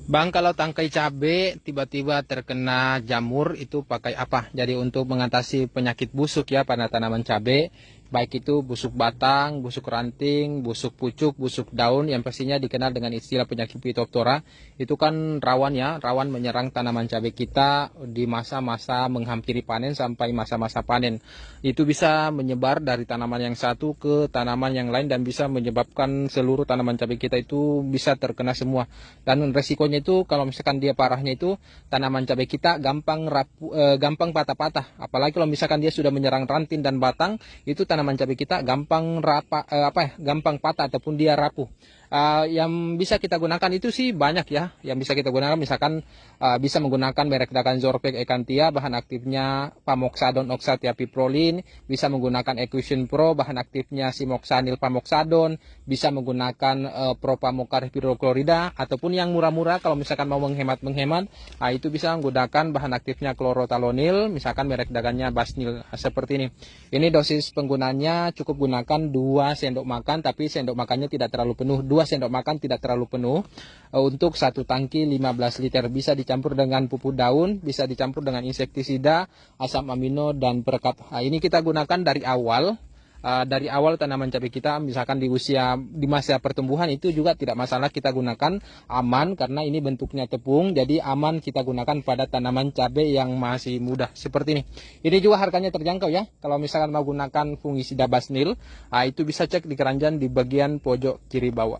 Bang, kalau tangkai cabai tiba-tiba terkena jamur itu pakai apa? Jadi untuk mengatasi penyakit busuk ya pada tanaman cabai, baik itu busuk batang, busuk ranting, busuk pucuk, busuk daun, yang pastinya dikenal dengan istilah penyakit Phytophthora, itu kan rawan ya, rawan menyerang tanaman cabai kita di masa-masa menghampiri panen sampai masa-masa panen. Itu bisa menyebar dari tanaman yang satu ke tanaman yang lain dan bisa menyebabkan seluruh tanaman cabai kita itu bisa terkena semua. Dan resikonya itu kalau misalkan dia parahnya itu tanaman cabai kita gampang patah-patah. Apalagi kalau misalkan dia sudah menyerang ranting dan batang, itu tanaman cabai kita gampang patah ataupun dia rapuh. Yang bisa kita gunakan itu sih banyak ya. Yang bisa kita gunakan misalkan bisa menggunakan merek dagan Zorvec Ecantia, bahan aktifnya Pamoxadon oxatiapiprolin, bisa menggunakan Equation Pro, bahan aktifnya Simoxanil Pamoxadon, bisa menggunakan Propamokar hidroklorida, ataupun yang murah-murah kalau misalkan mau menghemat, itu bisa menggunakan bahan aktifnya klorotalonil, misalkan merek dagannya Basnil seperti ini. Ini dosis penggunanya cukup gunakan 2 sendok makan, tapi sendok makannya tidak terlalu penuh. 2 sendok makan tidak terlalu penuh untuk satu tangki 15 liter. Bisa dicampur dengan pupuk daun, bisa dicampur dengan insektisida, asam amino, dan perekat. Ini kita gunakan dari awal tanaman cabai kita, misalkan di masa pertumbuhan itu juga tidak masalah kita gunakan, aman karena ini bentuknya tepung, jadi aman kita gunakan pada tanaman cabai yang masih muda seperti ini. Ini juga harganya terjangkau ya. Kalau misalkan mau gunakan fungisida Basnil, itu bisa cek di keranjang di bagian pojok kiri bawah.